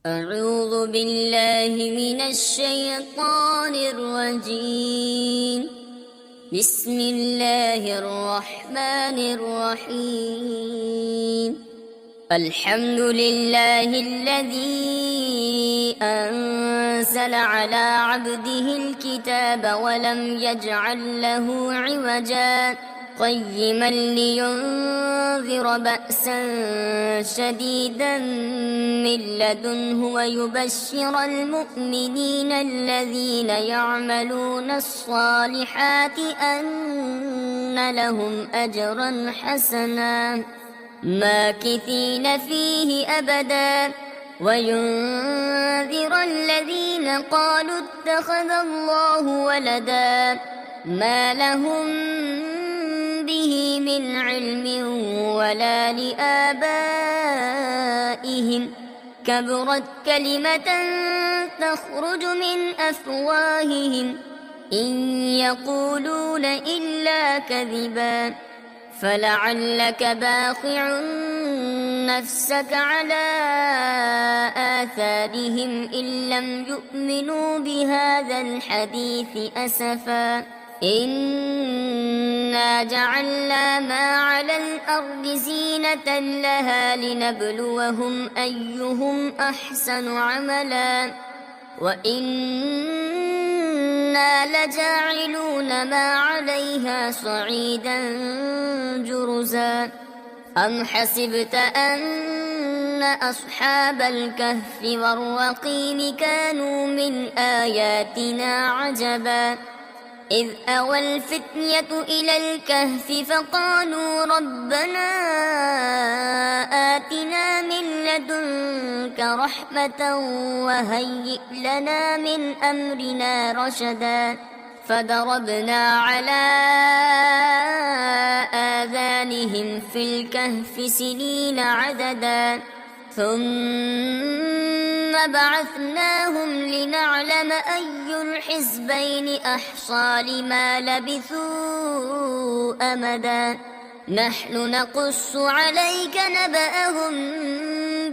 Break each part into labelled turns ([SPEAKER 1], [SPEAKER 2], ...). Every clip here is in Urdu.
[SPEAKER 1] أعوذ بالله من الشيطان الرجيم. بسم الله الرحمن الرحيم. الحمد لله الذي أنزل على عبده الكتاب ولم يجعل له عوجا قيما لينذر بأسا شديدا من لدنه ويبشر المؤمنين الذين يعملون الصالحات أن لهم أجرا حسنا ماكثين فيه أبدا وينذر الذين قالوا اتخذ الله ولدا ما لهم به من علم ولا لآبائهم كبرت كلمة تخرج من أفواههم إن يقولون إلا كذبا فلعلك باخع نفسك على آثارهم إن لم يؤمنوا بهذا الحديث أسفا إنا جعلنا ما على الأرض زينة لها لنبلوهم أيهم أحسن عملا وإنا لجاعلون ما عليها صعيدا جرزا أم حسبت أن أصحاب الكهف والرقيم كانوا من آياتنا عجبا إذ أوى الفتية إلى الكهف فقالوا ربنا آتنا من لدنك رحمة وهيئ لنا من أمرنا رشدا فضربنا على آذانهم في الكهف سنين عددا ثم بعثناهم لنعلم أي الحزبين أحصى لما لبثوا أمدا نحن نقص عليك نبأهم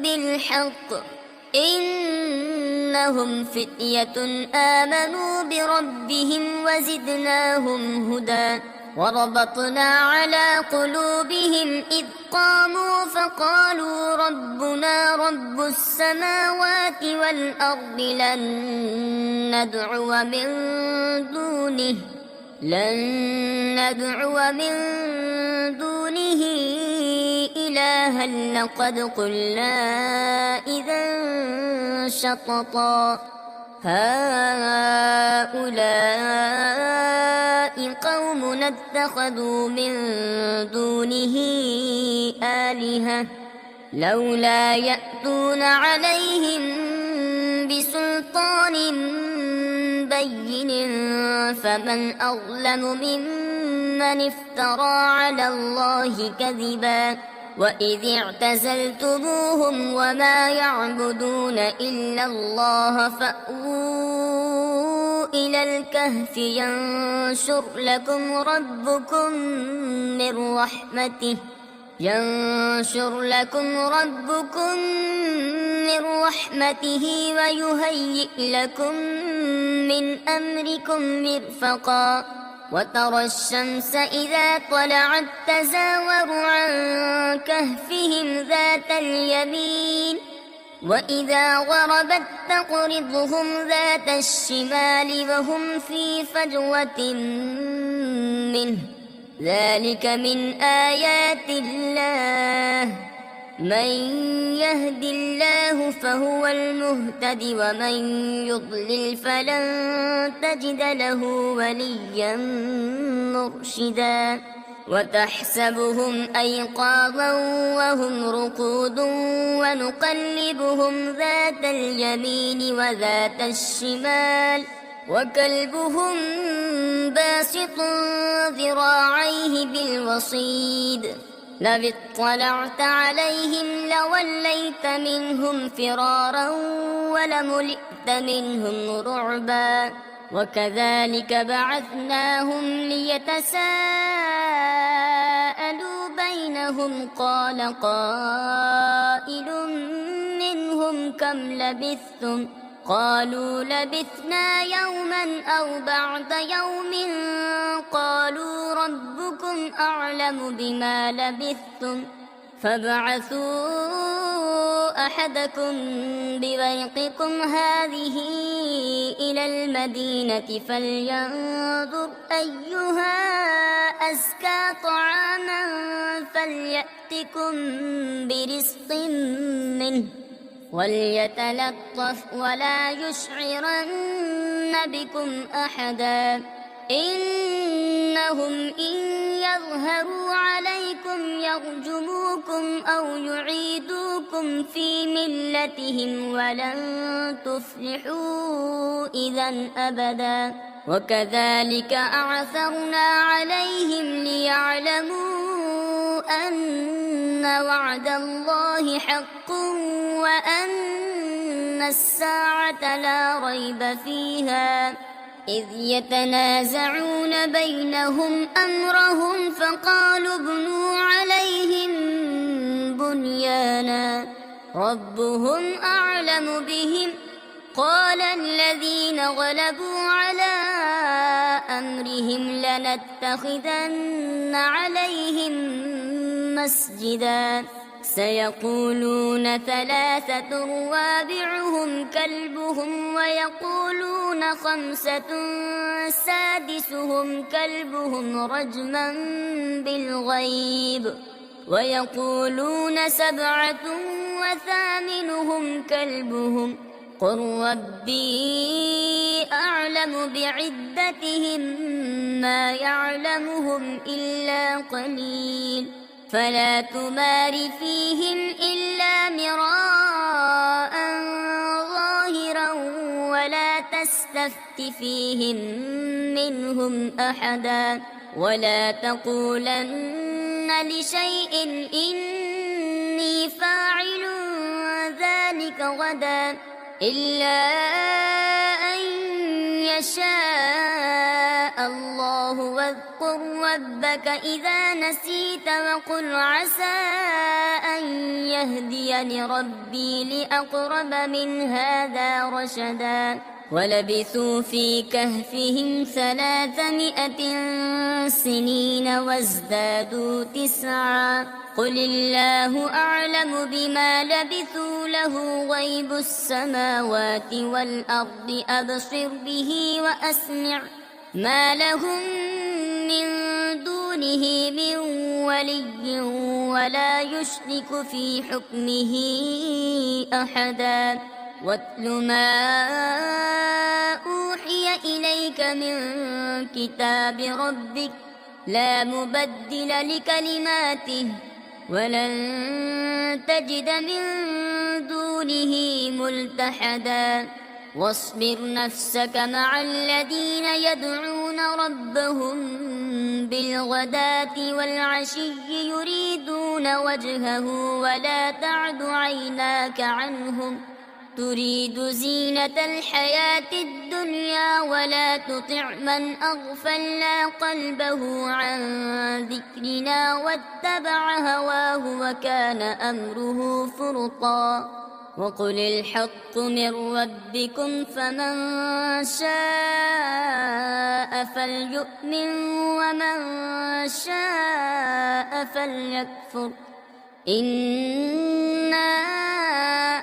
[SPEAKER 1] بالحق إنهم فتية آمنوا بربهم وزدناهم هدى وربطنا على قلوبهم إذ قاموا فقالوا ربنا رب السماوات والأرض لن ندعو من دونه إلها لقد قلنا إذا شططا هؤلاء قومنا اتخذوا من دونه آلهة لولا يأتون عليهم بسلطان بين فمن أظلم ممن افترى على الله كذبا وإذ اعتزلتموهم وما يعبدون إلا الله فأووا إلى الكهف ينشر لكم ربكم من رحمته ويهيئ لكم من أمركم مرفقا وترى الشمس إذا طلعت تزاور عن كهفهم ذات اليمين وإذا غربت تقرضهم ذات الشمال وهم في فجوة منه ذلك من آيات الله من يهد الله فهو المهتد ومن يضلل فلن تجد له وليا مرشدا وتحسبهم أيقاظا وهم رقود ونقلبهم ذات اليمين وذات الشمال وكلبهم باسط ذراعيه بالوصيد لو اطلعت عليهم لوليت منهم فرارا ولملئت منهم رعبا وكذلك بعثناهم ليتساءلوا بينهم قال قائل منهم نبئهم كم لبثتم قالوا لبثنا يوما أو بعض يوم قالوا ربكم أعلم بما لبثتم فابعثوا أحدكم بورقكم هذه إلى المدينة فلينظر أيها أزكى طعاما فليأتكم برزق منه وليتلطف ولا يشعرن بكم أحدا إنهم إن يظهروا عليكم يرجموكم أو يعيدوكم في ملتهم ولن تفلحوا إذا أبدا وكذلك أعثرنا عليهم ليعلموا أن وعد الله حق وأن الساعة لا ريب فيها إذ يتنازعون بينهم أمرهم فقالوا ابنوا عليهم بنيانا ربهم أعلم بهم قال الذين غلبوا على أمرهم لنتخذن عليهم مسجدا سيقولون ثلاثة رابعهم كلبهم ويقولون خمسة سادسهم كلبهم رجما بالغيب ويقولون سبعة وثامنهم كلبهم قل ربي أعلم بعدتهم ما يعلمهم إلا قليل فلا تمار فيهم إلا مراء ظاهرا ولا تستفت فيهم منهم أحدا ولا تقولن لشيء إني فاعل ذلك غدا إلا أن يشاء الله واذكر ربك إذا نسيت وقل عسى أن يهديني ربي لأقرب من هذا رشدا ولبثوا في كهفهم 300 سنين وازدادوا 9 قل الله أعلم بما لبثوا له غيب السماوات والأرض أبصر به وأسمع ما لهم من دونه من ولي ولا يشرك في حكمه أحدا واتل ما أوحي إليك من كتاب ربك لا مبدل لكلماته ولن تجد من دونه ملتحدا واصبر نفسك مع الذين يدعون ربهم بالغداة والعشي يريدون وجهه ولا تعد عيناك عنهم تريد زينة الحياة الدنيا ولا تطع من أغفلنا قلبه عن ذكرنا واتبع هواه وكان أمره فرطا وقل الحق من ربكم فمن شاء فليؤمن ومن شاء فليكفر إنا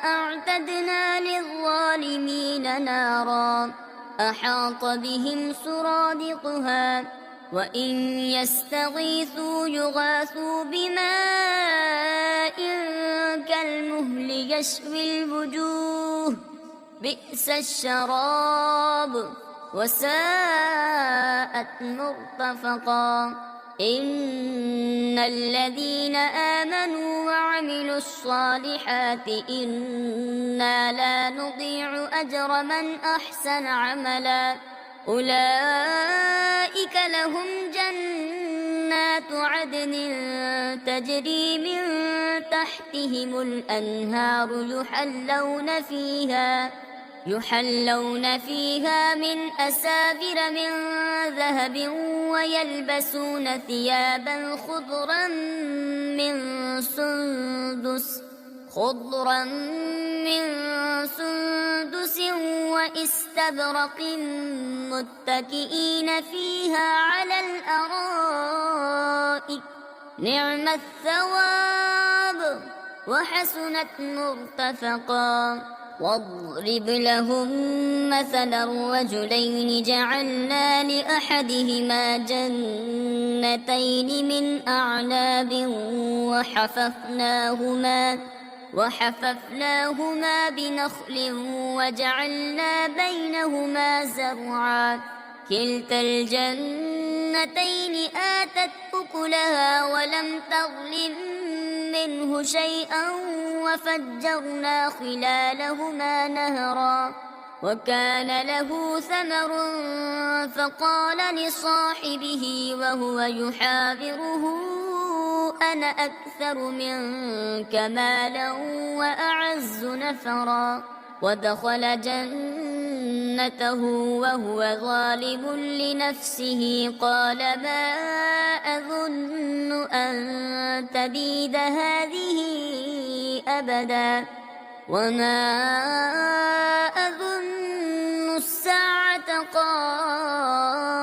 [SPEAKER 1] أعتدنا للظالمين نارا أحاط بهم سرادقها وإن يستغيثوا يغاثوا بماء كالمهل يشوي الوجوه بئس الشراب وساءت مرتفقا إن الذين آمنوا وعملوا الصالحات إنا لا نضيع أجر من أحسن عملا أولئك لهم جنات عدن تجري من تحتهم الأنهار يحلون فيها من أساور من ذهب ويلبسون ثيابا خضرا من خضرا من سندس وإستبرق متكئين فيها على الأرائك نعم الثواب وحسنت مرتفقا واضرب لهم مثلا الرجلين جعلنا لأحدهما جنتين من أعناب وحففناهما بنخل وجعلنا بينهما زرعا كلتا الجنتين آتت أكلها ولم تظلم منه شيئا وفجرنا خلالهما نهرا وكان له ثمر فقال لصاحبه وهو يحاوره أنا أكثر منك مالا وأعز نفرا ودخل جنته وهو ظالم لنفسه قال ما أظن أن تبيد هذه أبدا وما أظن الساعة قائمة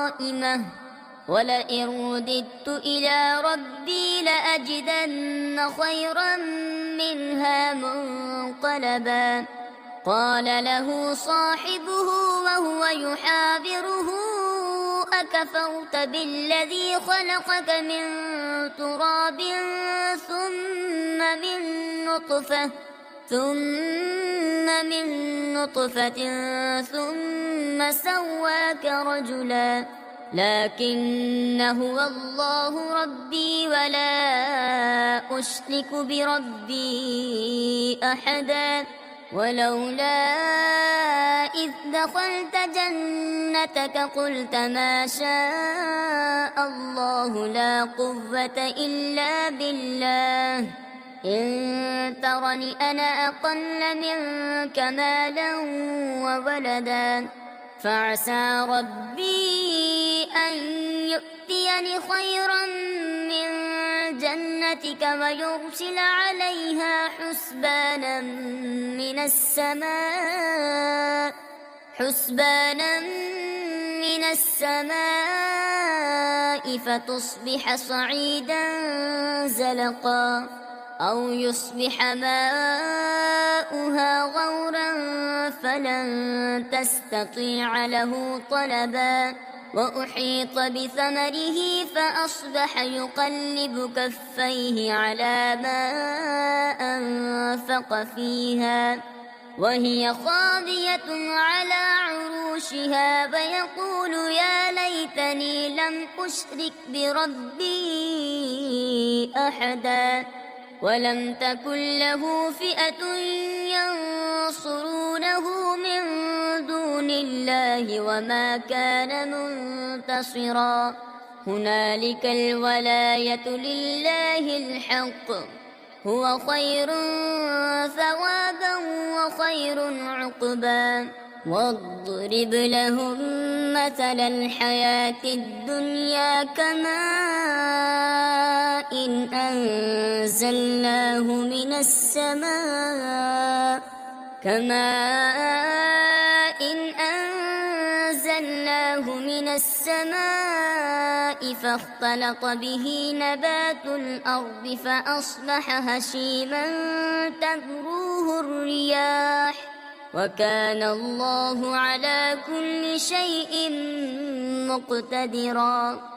[SPEAKER 1] ولئن رددت إلى ربي لأجدن خيرا منها منقلبا قال له صاحبه وهو يحاوره أكفرت بالذي خلقك من تراب ثم من نطفة ثم سواك رجلا لكن هو الله ربي ولا أشرك بربي أحدا ولولا إذ دخلت جنتك قلت ما شاء الله لا قوة إلا بالله إن ترني أنا أقل منك مالا وولدا فعسى ربي أن يؤتيني خيرا من جنتك ويرسل عليها حسبانا من السماء فتصبح صعيدا زلقا أو يصبح ماؤها غورا فلن تستطيع له طلبا وأحيط بثمره فأصبح يقلب كفيه على ما أنفق فيها وهي خاوية على عروشها ويقول يا ليتني لم أشرك بربي أحدا ولم تكن له فئة ينصرونه من دون الله وما كان منتصرا هنالك الولاية لله الحق هو خير ثوابا وخير عقبا واضرب لهم مثل الحياة الدنيا كماء أنزلناه من السماء فاختلط به نبات الأرض فأصبح هشيما تذروه الرياح وكان الله على كل شيء مقتدرا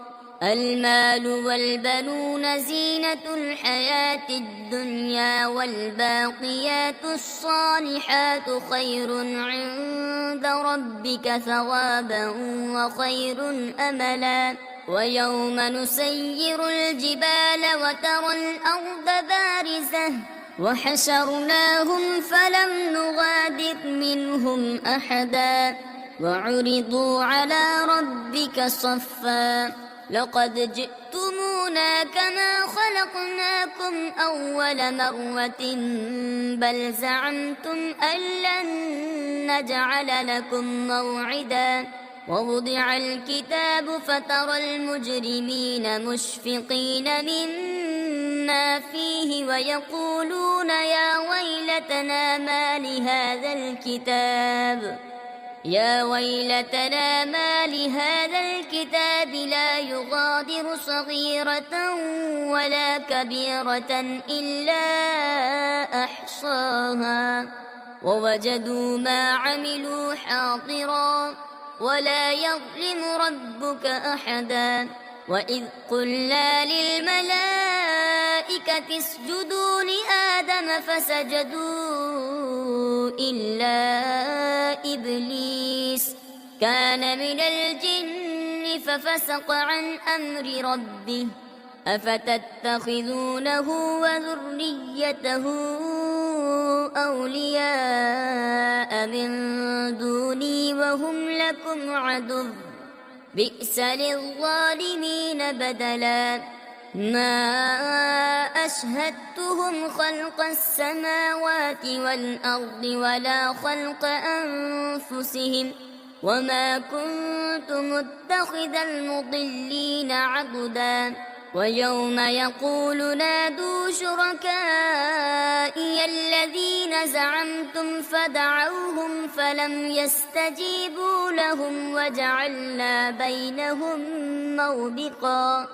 [SPEAKER 1] المال والبنون زينة الحياة الدنيا والباقيات الصالحات خير عند ربك ثوابا وخير أملا ويوم نسير الجبال وترى الأرض بارزة وحشرناهم فلم نغادر منهم أحدا وعرضوا على ربك صفا لقد جئتمونا كما خلقناكم أول مرة بل زعمتم أن لن نجعل لكم موعدا ووضع الكتاب فترى المجرمين مشفقين مما فيه ويقولون يا ويلتنا ما لهذا الكتاب لا يغادر صغيرة ولا كبيرة إلا أحصاها ووجدوا ما عملوا حاضرا ولا يظلم ربك أحدا وإذ قلنا للملائكة اسجدوا لآدم فسجدوا إلا إبليس كان من الجن ففسق عن أمر ربه أفتتخذونه وذريته أولياء من دوني وهم لكم عدو بئس للظالمين بدلا ما أشهدتهم خلق السماوات والأرض ولا خلق أنفسهم وما كنت متخذ المضلين عضدا ويوم يقول نادوا شركائي الذين زعمتم فدعوهم فلم يستجيبوا لهم وجعلنا بينهم موبقا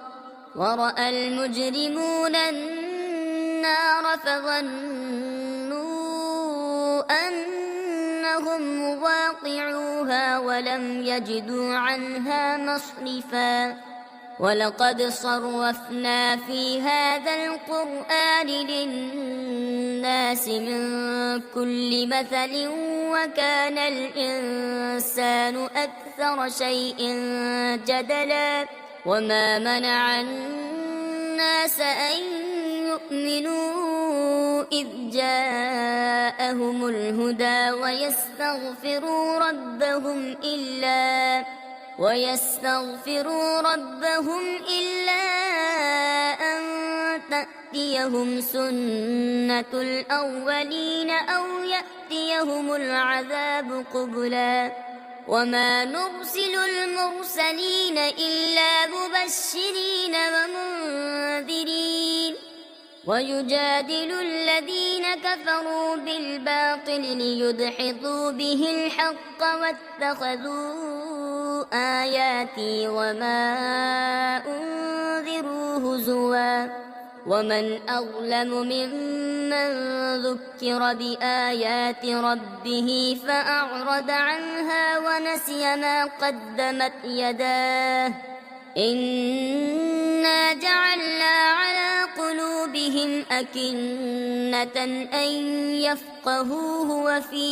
[SPEAKER 1] ورأى المجرمون النار فظنوا أنهم مواقعوها ولم يجدوا عنها مصرفا ولقد صرفنا في هذا القرآن للناس من كل مثل وكان الإنسان أكثر شيء جدلا وما منع الناس أن يؤمنوا إذ جاءهم الهدى ويستغفروا ربهم إلا أن تأتيهم سنة الأولين أو يأتيهم العذاب قبلا وما نرسل المرسلين إلا مبشرين ومنذرين ويجادل الذين كفروا بالباطل ليدحضوا به الحق واتخذوا آياتي وما أنذروا هزوا ومن أظلم ممن ذكر بآيات ربه فأعرض عنها ونسي ما قدمت يداه إنا جعلنا على قلوبهم أكنة أن يفقهوه وفي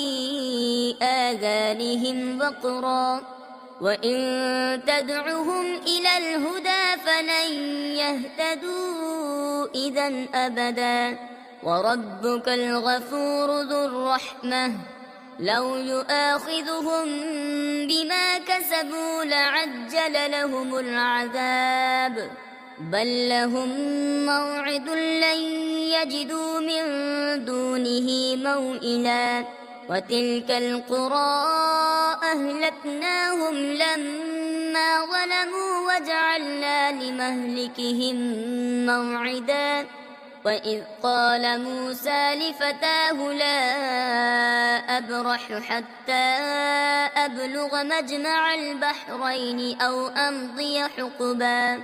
[SPEAKER 1] آذانهم وقرا وإن تدعهم إلى الهدى فلن يهتدوا إذا أبدا وربك الغفور ذو الرحمة لو يؤاخذهم بما كسبوا لعجل لهم العذاب بل لهم موعد لن يجدوا من دونه موئلا وتلك القرى أهلكناهم لما ظلموا وجعلنا لمهلكهم موعدا وإذ قال موسى لفتاه لا أبرح حتى أبلغ مجمع البحرين أو أمضي حقبا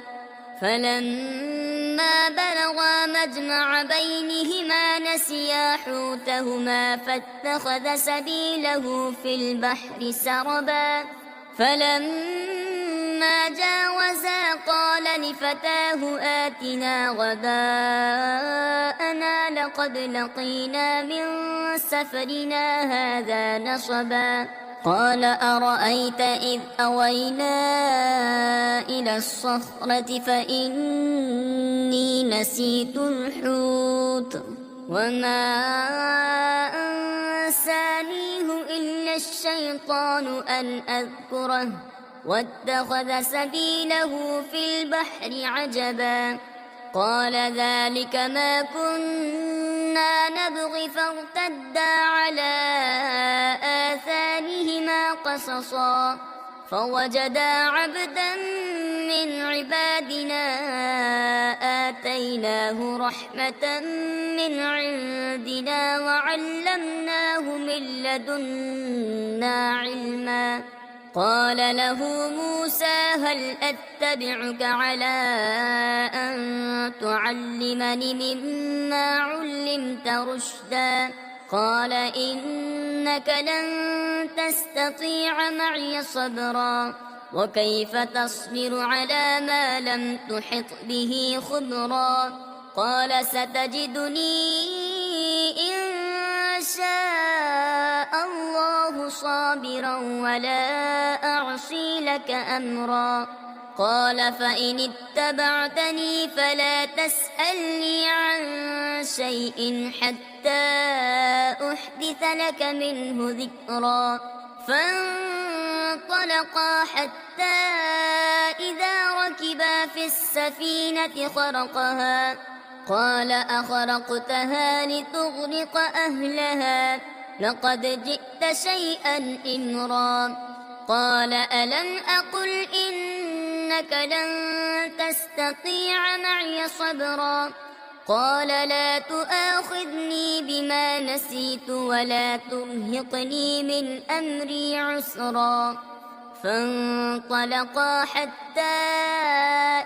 [SPEAKER 1] فلما بلغا مجمع بينهما نسيا حوتهما فاتخذ سبيله في البحر سربا فلما جاوزا قال لفتاه آتنا غداءنا لقد لقينا من سفرنا هذا نصبا قال أرأيت إذ أوينا إلى الصخرة فإني نسيت الحوت وما أنسانيه إلا الشيطان أن أذكره واتخذ سبيله في البحر عجبا قال ذلك ما كنا نبغي فارتدا على آثارهما قصصا فوجدا عبدا من عبادنا آتيناه رحمة من عندنا وعلمناه من لدنا علما. قال له موسى هل أتبعك على أن تعلمني مما علمت رشدا؟ قال إنك لن تستطيع معي صبرا وكيف تصبر على ما لم تحط به خبرا؟ قال ستجدني إن شاء الله صابرا ولا أعصي لك أمرا. قال فإن اتبعتني فلا تسألني عن شيء حتى أحدث لك منه ذكرا. فانطلقا حتى إذا ركبا في السفينة خرقها قال أخرقتها لتغرق أهلها لقد جئت شيئا إمرا. قال ألم أقل إنك لن تستطيع معي صبرا؟ قال لا تؤاخذني بما نسيت ولا ترهقني من أمري عسرا. فانطلقا حتى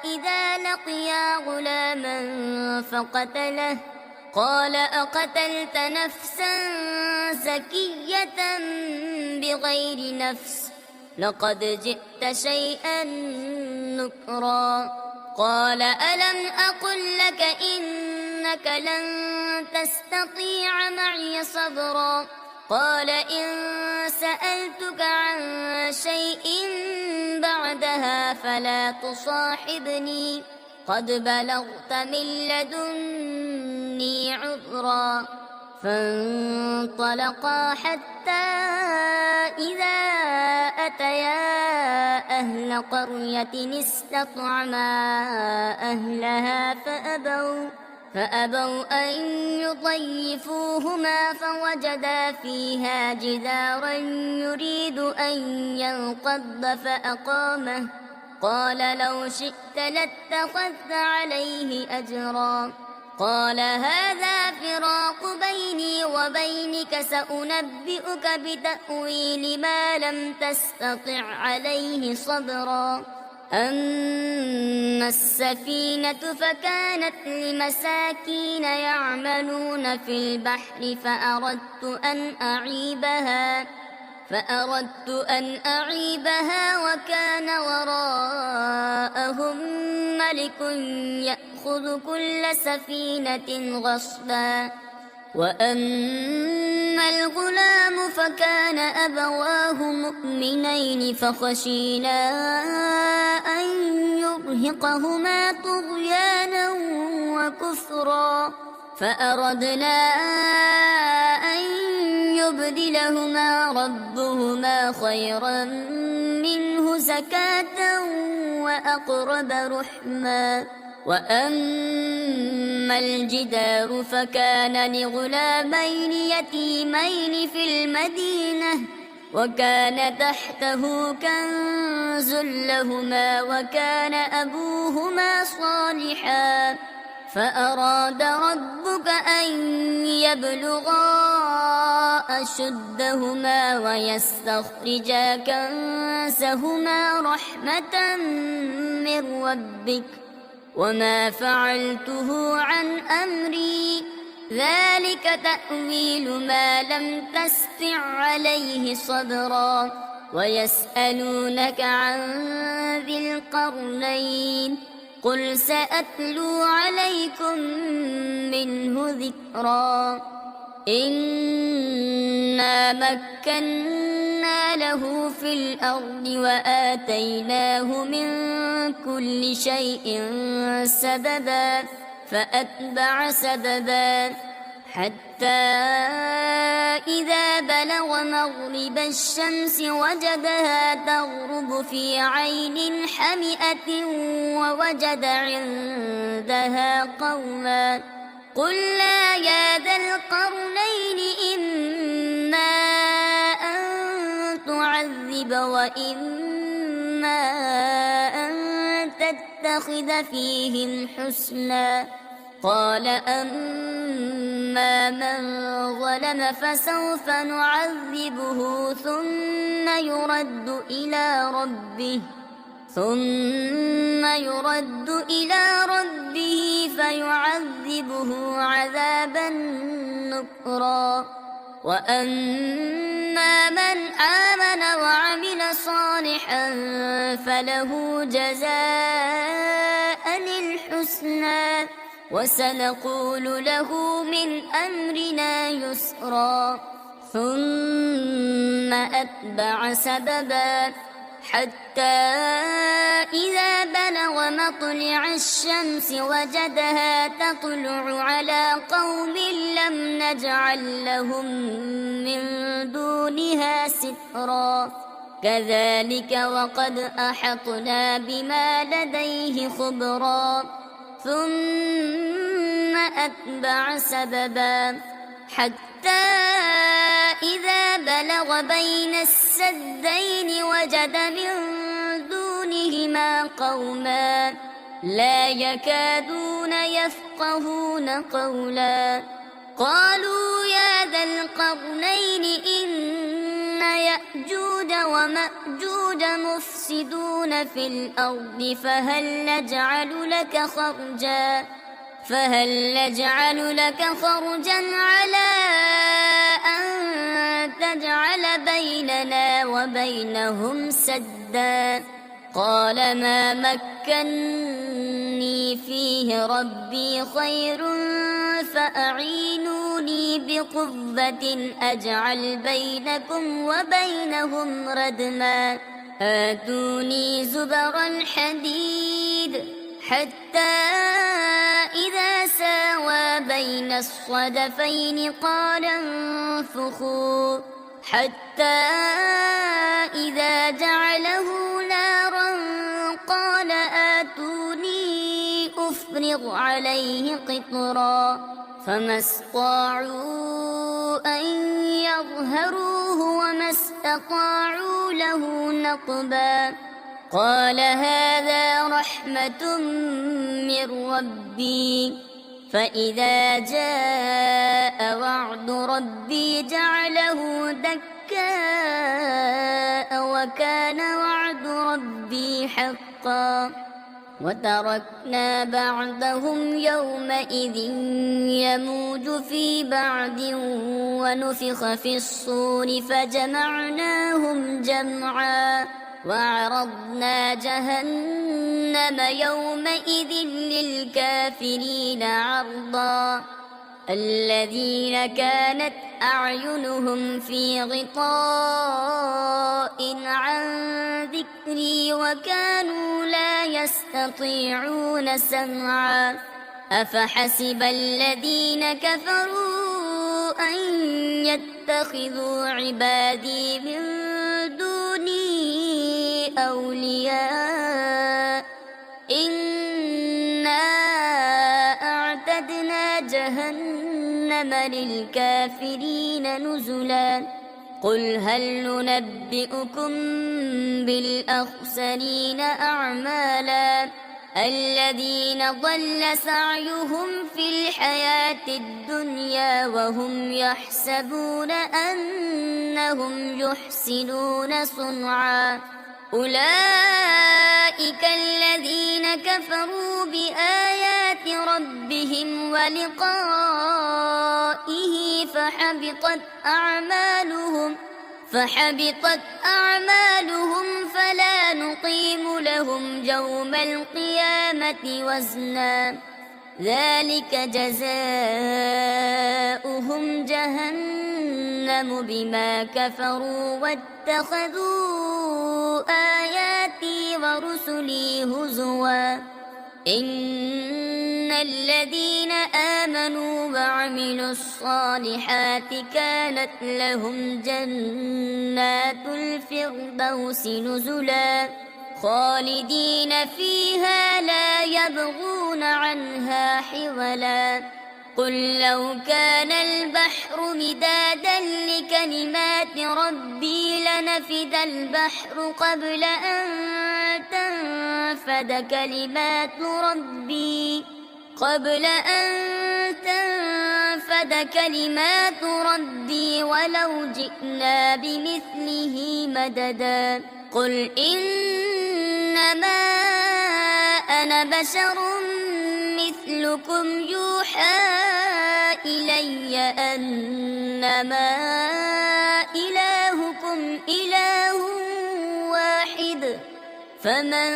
[SPEAKER 1] إذا لقيا غلاما فقتله قال أقتلت نفسا زكية بغير نفس لقد جئت شيئا نكرا. قال ألم أقل لك إنك لن تستطيع معي صبرا؟ قال إن سألتك عن شيء بعدها فلا تصاحبني قد بلغت من لدني عذرا. فانطلقا حتى إذا أتيا أهل قرية استطعما أهلها فأبوا أن يضيفوهما فوجدا فيها جدارا يريد أن ينقض فأقامه قال لو شئت لاتخذت عليه أجرا. قال هذا فراق بيني وبينك سأنبئك بتأويل ما لم تستطع عليه صبرا. أما السفينة فكانت لمساكين يعملون في البحر فأردت أن أعيبها وكان وراءهم ملك يأخذ كل سفينة غصبا. وأما الغلام فكان أبواه مؤمنين فخشينا أن يرهقهما طغيانا وكفرا فأردنا أن يبدلهما ربهما خيرا منه زكاة وأقرب رحما. وأما الجدار فكان لغلامين يتيمين في المدينة وكان تحته كنز لهما وكان أبوهما صالحا فأراد ربك أن يبلغا أشدهما ويستخرجا كنزهما رحمة من ربك وما فعلته عن أمري ذلك تأويل ما لم تستطع عليه صبرا. ويسألونك عن ذي القرنين قل سأتلو عليكم منه ذكرا. إنا مكنا له في الأرض وآتيناه من كل شيء سببا فأتبع سببا حتى إذا بلغ مغرب الشمس وجدها تغرب في عين حمئة ووجد عندها قوما قلنا يا ذا القرنين إما أن تعذب وإما أن تتخذ فيهم حسنا. قال أما من ظلم فسوف نعذبه ثم يرد إلى ربه فيعذبه عذابا نكرا. وأما من آمن وعمل صالحا فله جزاء الحسنى وسنقول له من أمرنا يسرا. ثم أتبع سببا حتى إذا بلغ مطلع الشمس وجدها تطلع على قوم لم نجعل لهم من دونها سترا. كذلك وقد أحطنا بما لديه خبرا. ثم أتبع سببا حتى إذا بلغ بين السدين وجد من دونهما قوما لا يكادون يفقهون قولا. قالوا يا ذا القرنين إن يأجوج ومأجوج مفسدون في الأرض فهل نجعل لك خرجا على أن تجعل بيننا وبينهم سدا. قال ما مكني فيه ربي خير فأعينوني بقوة أجعل بينكم وبينهم ردما. آتوني زبر الحديد حتى إذا ساوى بين الصدفين قال انفخوا حتى إذا جعله نارا قال آتوني أفرغ عليه قطرا. فما استطاعوا أن يظهروه وما استطاعوا له نقبا. قال هذا رحمة من ربي فإذا جاء وعد ربي جعله دكاء وكان وعد ربي حقا. وتركنا بعضهم يومئذ يموج في بعض ونفخ في الصور فجمعناهم جمعا. وعرضنا جهنم يومئذ للكافرين عرضا. الذين كانت أعينهم في غطاء عن ذكري وكانوا لا يستطيعون سمعا. أفحسب الذين كفروا أن يتخذوا عبادي من دوني أولياء إنا أعتدنا جهنم للكافرين نزلا. قل هل ننبئكم بالأخسرين أعمالا الذين ضل سعيهم في الحياة الدنيا وهم يحسبون أنهم يحسنون صنعا. أولئك الذين كفروا بآيات ربهم ولقائه فحبطت أعمالهم فلا نقيم لهم يوم القيامة وزنا. ذلك جزاؤهم جهنم بما كفروا واتخذوا آياتي ورسلي هزوا. إن الذين آمنوا وعملوا الصالحات كانت لهم جنات الفردوس نزلا خالدين فيها لا يبغون عنها حولا. قل لو كان البحر مدادا لكلمات ربي لنفد البحر قبل أن تنفد كلمات ربي ولو جئنا بمثله مددا قل إنما أنا بشر مثلكم يوحى إلي أنما إلهكم إله واحد فمن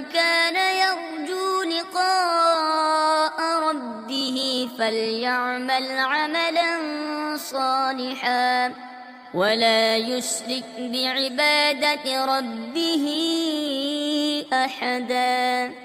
[SPEAKER 1] كان يرجو لقاء ربه فليعمل عملا صالحا ولا يشرك بعبادة ربه أحدا.